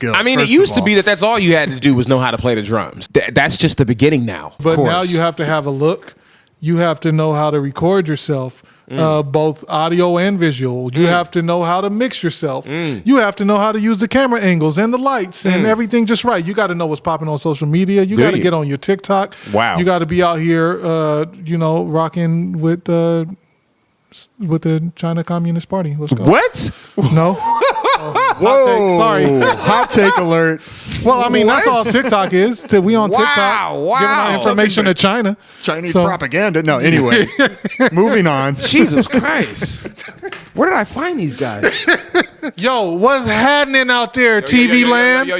skill. I mean, it used to be that's all you had to do was know how to play the drums. That's just the beginning now. But now you have to have a look. You have to know how to record yourself, both audio and visual. You have to know how to mix yourself. You have to know how to use the camera angles and the lights and everything just right. You got to know what's popping on social media. You got to get on your TikTok. Wow. You got to be out here, rocking with the China Communist Party. Let's go. What? No. Whoa! Sorry, hot take alert. Well, I mean, that's all TikTok is. We on TikTok giving out information to China. Chinese propaganda. No, anyway, moving on. Jesus Christ. Where did I find these guys? Yo, what's happening out there, TV land? Yo.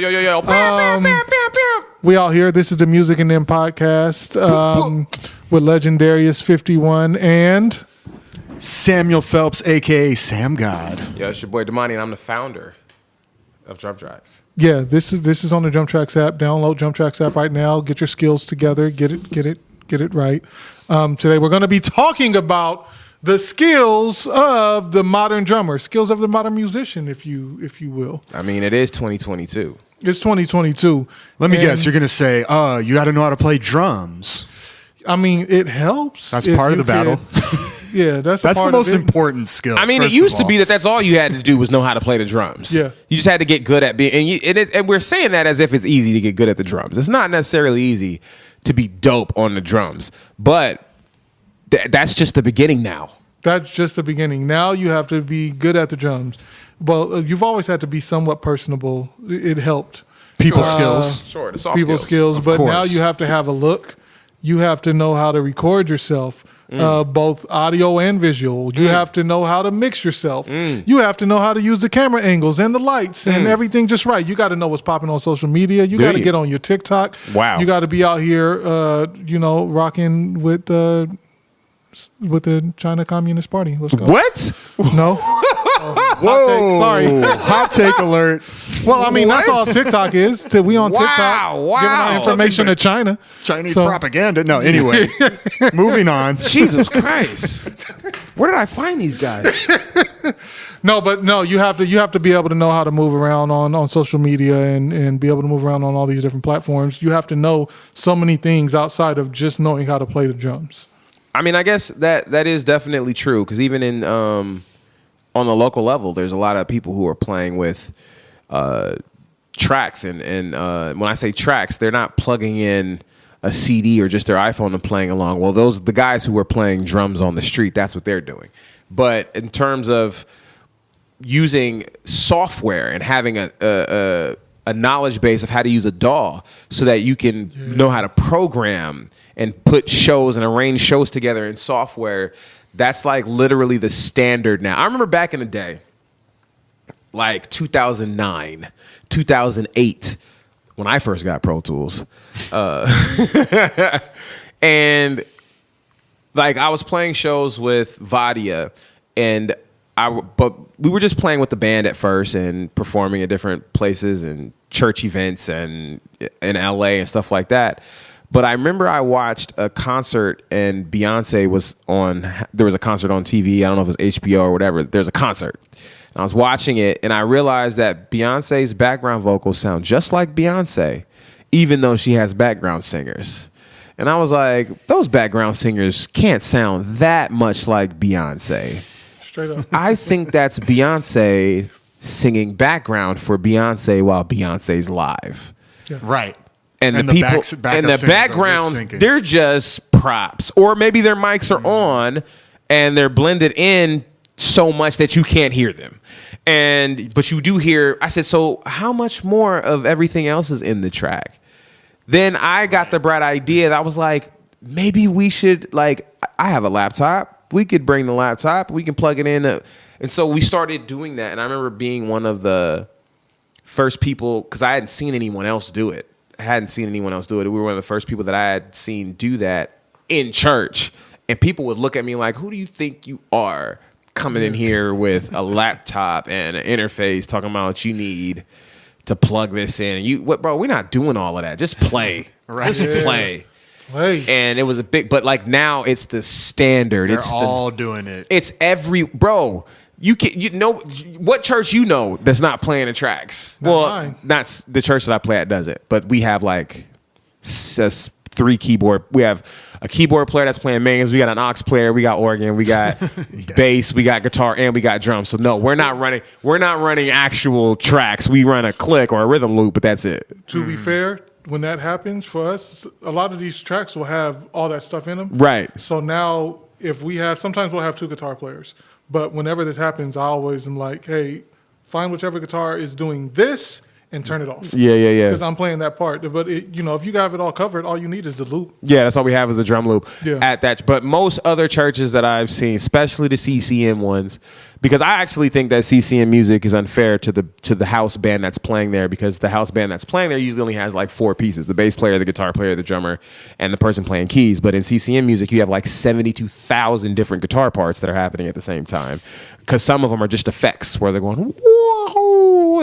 We out here. This is the Music and Them podcast with Legendarius 51 and Samuel Phelps, a.k.a. Sam God. Yo, it's your boy Damani, and I'm the founder of DrumTrax. Yeah, this is on the DrumTrax app. Download DrumTrax app right now. Get your skills together. Get it right. Today we're going to be talking about the skills of the modern drummer, skills of the modern musician, if you will. I mean, it is 2022. It's 2022. Let me guess. You're going to say, you got to know how to play drums. I mean, it helps. That's part of the battle. Yeah, that's the most important skill. I mean, it used to be that's all you had to do was know how to play the drums. Yeah, you just had to get good at being. And we're saying that as if it's easy to get good at the drums. It's not necessarily easy to be dope on the drums, but that's just the beginning now. That's just the beginning. Now you have to be good at the drums. Well, you've always had to be somewhat personable. It helped. People skills. Sure, the soft people skills. But now you have to have a look. You have to know how to record yourself. Both audio and visual. You have to know how to mix yourself. You have to know how to use the camera angles and the lights and everything just right. You got to know what's popping on social media. You got to get on your TikTok. Wow. You got to be out here, rocking with the China Communist Party. Let's go. What? No. Whoa! Sorry, hot take alert. Well, I mean, that's all TikTok is. We on TikTok giving out information to China. Chinese propaganda. No, anyway, moving on. Jesus Christ. Where did I find these guys? No, you have to be able to know how to move around on social media and be able to move around on all these different platforms. You have to know so many things outside of just knowing how to play the drums. I mean, I guess that is definitely true because even in on the local level, there's a lot of people who are playing with tracks, and when I say tracks, they're not plugging in a CD or just their iPhone and playing along. Well, the guys who are playing drums on the street, that's what they're doing. But in terms of using software and having a knowledge base of how to use a DAW so that you can know how to program and put shows and arrange shows together in software, that's like literally the standard now. I remember back in the day, like 2009, 2008, when I first got Pro Tools. And like I was playing shows with Vadia, but we were just playing with the band at first and performing at different places and church events and in LA and stuff like that. But I remember I watched a concert and Beyonce was on. There was a concert on TV. I don't know if it was HBO or whatever. There's a concert. And I was watching it and I realized that Beyonce's background vocals sound just like Beyonce, even though she has background singers. And I was like, those background singers can't sound that much like Beyonce. Straight up. I think that's Beyonce singing background for Beyonce while Beyonce's live. Yeah. Right. And the people in the background, they're just props. Or maybe their mics are on and they're blended in so much that you can't hear them. But you do hear, I said, so how much more of everything else is in the track? Then I got the bright idea that I was like, maybe we should, like, I have a laptop. We could bring the laptop. We can plug it in. And so we started doing that. And I remember being one of the first people, because I hadn't seen anyone else do it. We were one of the first people that I had seen do that in church. And people would look at me like, who do you think you are coming in here with a laptop and an interface talking about what you need to plug this in? And bro, we're not doing all of that. Just play. Right. Just play. And it was a big, but like now it's the standard. They're all doing it. It's bro, You know what church that's not playing the tracks? Mine. Not the church that I play at does it, but we have like 3 keyboard. We have a keyboard player that's playing mains. We got an aux player. We got organ. We got bass. We got guitar, and we got drums. So no, we're not running actual tracks. We run a click or a rhythm loop, but that's it. To be fair, when that happens for us, a lot of these tracks will have all that stuff in them. Right. So now, sometimes we'll have 2 guitar players. But whenever this happens, I always am like, hey, find whichever guitar is doing this and turn it off. Yeah. Because I'm playing that part. But, if you have it all covered, all you need is the loop. Yeah, that's all we have is the drum loop at that. But most other churches that I've seen, especially the CCM ones, because I actually think that CCM music is unfair to the house band that's playing there, because the house band that's playing there usually only has like 4 pieces: the bass player, the guitar player, the drummer, and the person playing keys. But in CCM music, you have like 72,000 different guitar parts that are happening at the same time, because some of them are just effects where they're going whoa,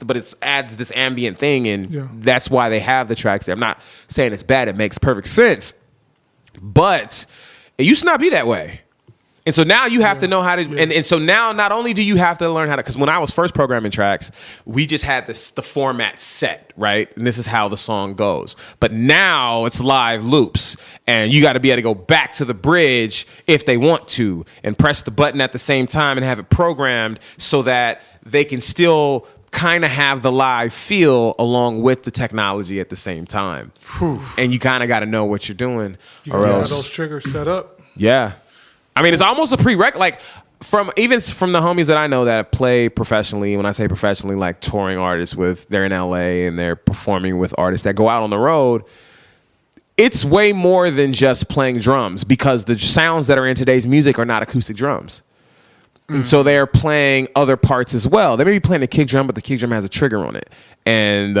but it adds this ambient thing, and that's why they have the tracks there. I'm not saying it's bad; it makes perfect sense, but it used to not be that way. And so now you have to know how to, and so now not only do you have to learn how to, because when I was first programming tracks, we just had the format set, right? And this is how the song goes. But now it's live loops, and you got to be able to go back to the bridge if they want to, and press the button at the same time and have it programmed so that they can still kind of have the live feel along with the technology at the same time. Whew. And you kind of got to know what you're doing, or else those triggers set up. Yeah. I mean, it's almost a prereq. Like from the homies that I know that play professionally. When I say professionally, like touring artists they're in LA and they're performing with artists that go out on the road. It's way more than just playing drums, because the sounds that are in today's music are not acoustic drums. And so they're playing other parts as well. They may be playing a kick drum, but the kick drum has a trigger on it. And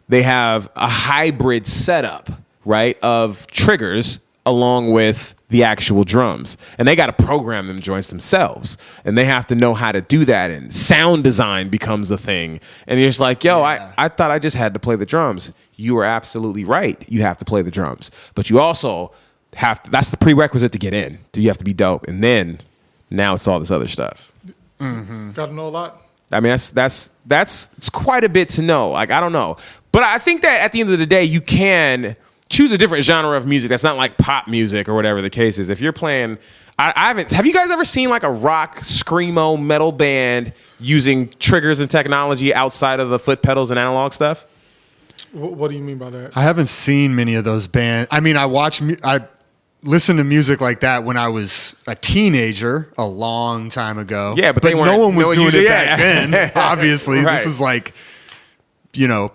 they have a hybrid setup, right, of triggers along with the actual drums. And they got to program them joints themselves. And they have to know how to do that. And sound design becomes a thing. And you're just like, yo, I thought I just had to play the drums. You are absolutely right. You have to play the drums. But you also that's the prerequisite to get in. You have to be dope. And then now it's all this other stuff. Mm-hmm. Got to know a lot. I mean, it's quite a bit to know. Like, I don't know. But I think that at the end of the day, you can choose a different genre of music that's not like pop music or whatever the case is. If you're playing, have you guys ever seen like a rock screamo metal band using triggers and technology outside of the foot pedals and analog stuff? What do you mean by that? I haven't seen many of those bands. I mean, I listened to music like that when I was a teenager a long time ago. Yeah, but no one was doing it back then. Obviously, right. This was like,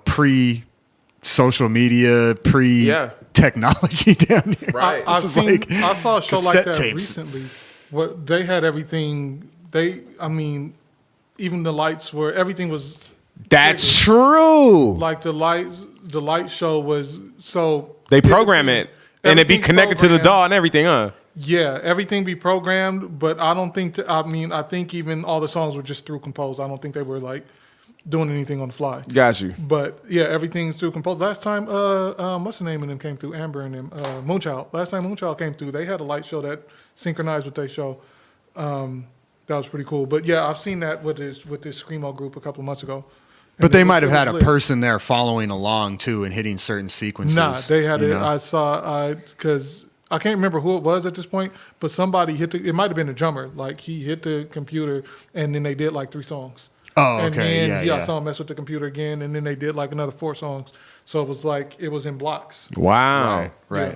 pre-social media, pre-technology down here. Right. I saw a show like that tapes. recently. What they had everything. Even the lights everything was. That's true. Like the light show was so. They program it. And it be connected to the DAW and everything, huh? Yeah, everything be programmed, but I don't think. I think even all the songs were just through composed. I don't think they were like doing anything on the fly. Got you. But yeah, everything's through composed. Last time, what's the name of them came through? Amber and them, Moonchild. Last time Moonchild came through, they had a light show that synchronized with their show. That was pretty cool. But yeah, I've seen that with this screamo group a couple of months ago. But they might have had a person there following along too and hitting certain sequences. Nah, they had it. I saw because I can't remember who it was at this point, but somebody it might have been a drummer. Like he hit the computer and then they did like 3 songs. Oh, and okay. Then, I saw him mess with the computer again, and then they did like another 4 songs. So it was like it was in blocks. Wow. Right. Yeah.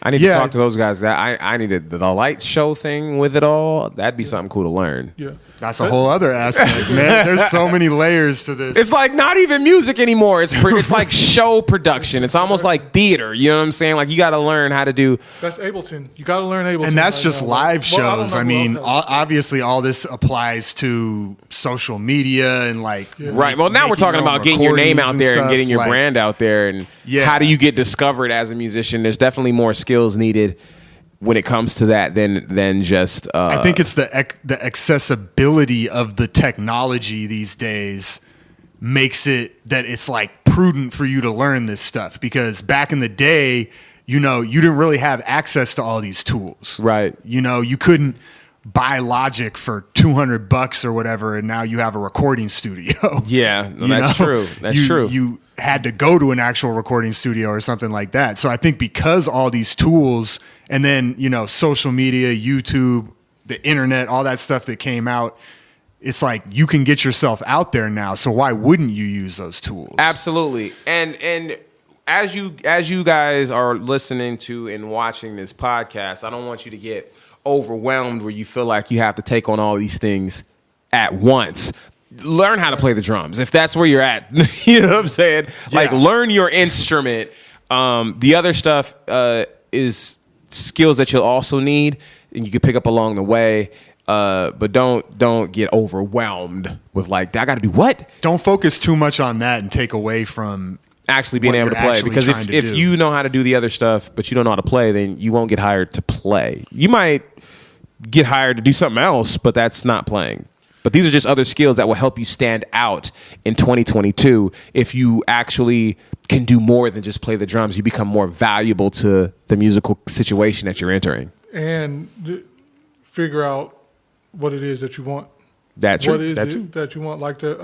I need to talk to those guys. I needed the light show thing with it all. That'd be something cool to learn. Yeah. That's a whole other aspect, man. There's so many layers to this. It's like not even music anymore. It's like show production. It's almost like theater. You know what I'm saying? Like you got to learn how to do. That's Ableton. You got to learn Ableton. And that's just live shows. I mean, obviously, all this applies to social media and like. Yeah. Right. Well, now we're talking about getting your name out there and getting your brand out there, and how do you get discovered as a musician? There's definitely more skills needed when it comes to that than just I think it's the accessibility of the technology these days makes it that it's like prudent for you to learn this stuff, because back in the day, you didn't really have access to all these tools. Right. You couldn't buy Logic for $200 or whatever, and now you have a recording studio. Yeah, no, that's true. That's true. You had to go to an actual recording studio or something like that. So I think because all these tools, and then, you know, social media, YouTube, the internet, all that stuff that came out, it's like you can get yourself out there now. So why wouldn't you use those tools? Absolutely. And as you guys are listening to and watching this podcast, I don't want you to get overwhelmed where you feel like you have to take on all these things at once. Learn how to play the drums if that's where you're at. You know what I'm saying? Yeah. Like, learn your instrument. The other stuff is skills that you'll also need and you can pick up along the way. But don't get overwhelmed with like, I got to do what? Don't focus too much on that and take away from actually being able to play. Because if you know how to do the other stuff, but you don't know how to play, then you won't get hired to play. You might get hired to do something else, but that's not playing. But these are just other skills that will help you stand out in 2022. If you actually can do more than just play the drums, you become more valuable to the musical situation that you're entering. And figure out what it is that you want. That's true. What is it that you want? Like the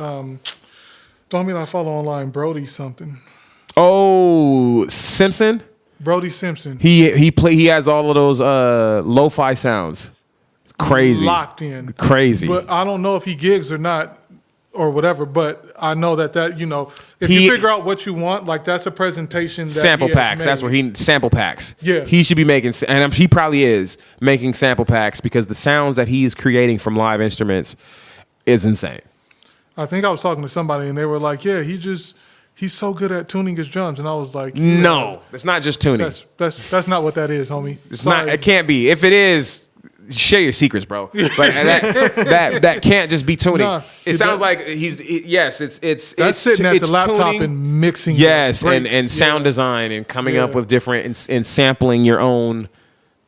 don't mean I follow online Brody something. Oh, Simpson? Brody Simpson. He has all of those lo-fi sounds. Crazy. Locked in. Crazy. But I don't know if he gigs or not or whatever, but I know that you know, if you figure out what you want, like that's a presentation that sample packs. That's where sample packs. Yeah. He should be making, and he probably is making sample packs because the sounds that he is creating from live instruments is insane. I think I was talking to somebody and they were like, yeah, he's so good at tuning his drums. And I was like, yeah, no, it's not just tuning. That's not what that is, homie. It's not, it can't be. If it is, share your secrets, bro. Like that can't just be tuning. Nah, it sounds like it's sitting at the laptop tuning, and mixing. Yes, and sound design and coming up with different and sampling your own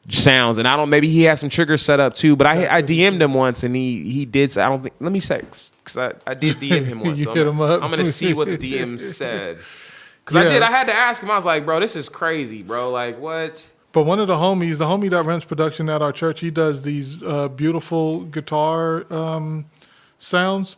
sounds. And maybe he has some triggers set up too. But I DM'd him once and he did. I don't think. Let me say because I did DM him once. You hit him up. I'm gonna see what the DM said because I had to ask him. I was like, bro, this is crazy, bro. Like what? But one of the homie that runs production at our church, he does these beautiful guitar sounds.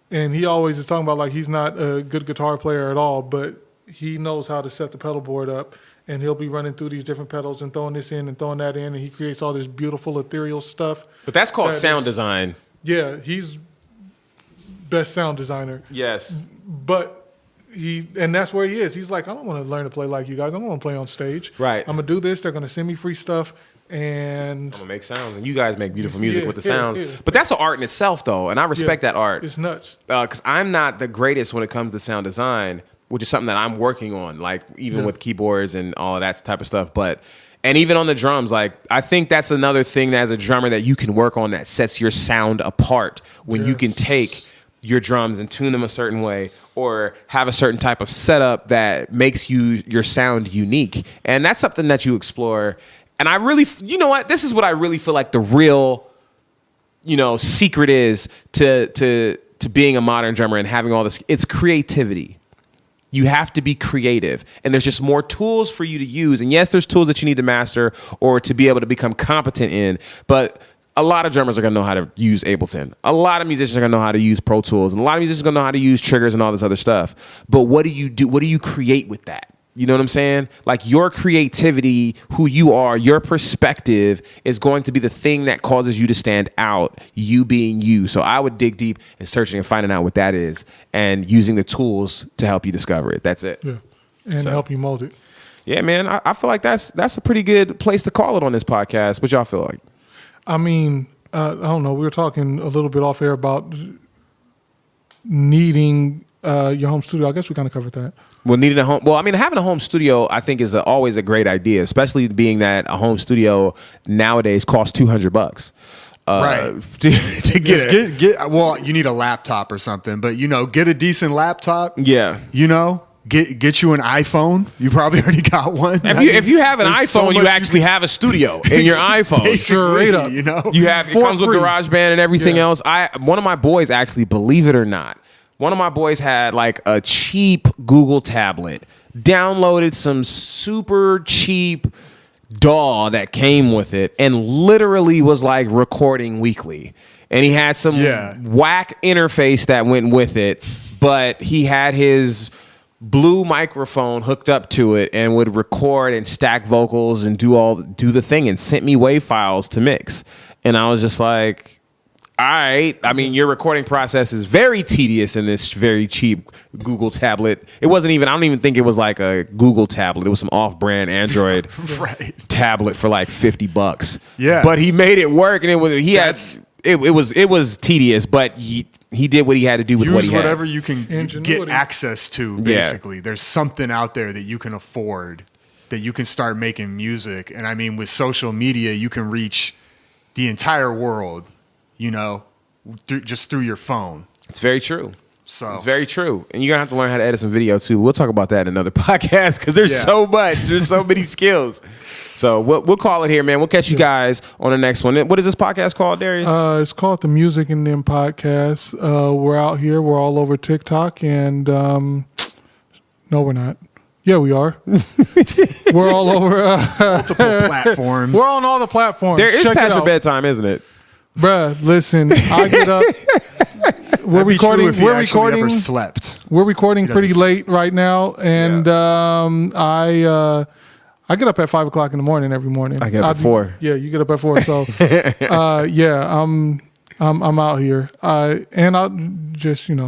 And he always is talking about like he's not a good guitar player at all, but he knows how to set the pedal board up. And he'll be running through these different pedals and throwing this in and throwing that in. And he creates all this beautiful ethereal stuff. But that's called sound design. Yeah, he's best sound designer. Yes. But and that's where he is. He's like, I don't want to learn to play like you guys. I don't want to play on stage. Right. I'm going to do this. They're going to send me free stuff. And I'm going to make sounds. And you guys make beautiful music with the sound. Yeah. But that's an art in itself, though. And I respect that art. It's nuts. Because I'm not the greatest when it comes to sound design, which is something that I'm working on, like even with keyboards and all of that type of stuff. And even on the drums, like I think that's another thing that as a drummer that you can work on that sets your sound apart when you can take your drums and tune them a certain way or have a certain type of setup that makes your sound unique. And that's something that you explore. And I really, you know what? This is what I really feel like the real, secret is to being a modern drummer and having all this. It's creativity. You have to be creative. And there's just more tools for you to use. And yes, there's tools that you need to master or to be able to become competent in. But a lot of drummers are going to know how to use Ableton. A lot of musicians are going to know how to use Pro Tools. And a lot of musicians are going to know how to use triggers and all this other stuff. But what do you do? What do you create with that? You know what I'm saying? Like your creativity, who you are, your perspective is going to be the thing that causes you to stand out, you being you. So I would dig deep in searching and finding out what that is and using the tools to help you discover it. That's it. Yeah. And help you mold it. Yeah, man. I feel like that's a pretty good place to call it on this podcast. What y'all feel like? I mean, I don't know. We were talking a little bit off air about needing your home studio. I guess we kind of covered that. Well, needing a home. Well, I mean, having a home studio, I think, is always a great idea, especially being that a home studio nowadays costs $200. Right. to get well, you need a laptop or something, but get a decent laptop. Yeah. Get you an iPhone. You probably already got one. If you have an iPhone, you actually have a studio in your iPhone. Straight up. You have it comes with GarageBand and everything else. One of my boys actually, believe it or not, one of my boys had like a cheap Google tablet, downloaded some super cheap DAW that came with it, and literally was like recording weekly. And he had some whack interface that went with it, but he had his blue microphone hooked up to it and would record and stack vocals and do the thing, and sent me WAV files to mix. And I was just like, all right. I mean, your recording process is very tedious in this very cheap Google tablet. It wasn't even, I don't even think it was like a Google tablet. It was some off-brand Android tablet for like $50. Yeah. But he made it work, and it was tedious, but he did what he had to do with what he had. Use whatever you can get access to, basically. There's something out there that you can afford, that you can start making music. And I mean, with social media, you can reach the entire world, you know, just through your phone. It's very true. So it's very true. And you're going to have to learn how to edit some video, too. We'll talk about that in another podcast, because there's so much. There's so many skills. So we'll call it here, man. We'll catch you guys on the next one. What is this podcast called, Darius? It's called the Music and Them Podcast. We're out here. We're all over TikTok. And no, we're not. Yeah, we are. We're all over multiple platforms. We're on all the platforms. There is past your bedtime, isn't it? Bruh, listen, I get up. We're recording. We're recording. Ever slept. We're recording pretty late right now, and I get up at 5 o'clock in the morning every morning. I get up at 4. Yeah, you get up at 4. So, I'm out here, and I'll just It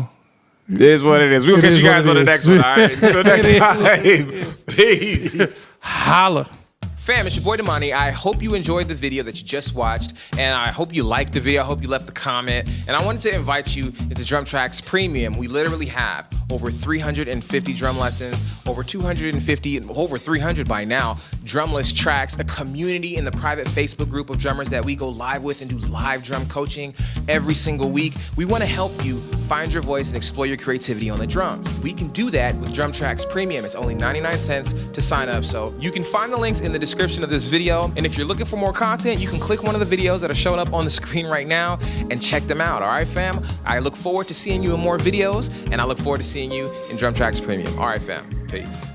is what it is. We'll catch you guys on the next one. All right. Until next time. Peace. Holla. Fam, it's your boy Damani. I hope you enjoyed the video that you just watched, and I hope you liked the video. I hope you left a comment, and I wanted to invite you into DrumTrax Premium. We literally have over 350 drum lessons, over 300 by now, drumless tracks, a community in the private Facebook group of drummers that we go live with and do live drum coaching every single week. We want to help you find your voice and explore your creativity on the drums. We can do that with DrumTrax Premium. It's only 99 cents to sign up, so you can find the links in the description of this video, and if you're looking for more content, you can click one of the videos that are showing up on the screen right now and check them out. All right, fam? I look forward to seeing you in more videos, and I look forward to seeing you in DrumTrax Premium. All right, fam. Peace.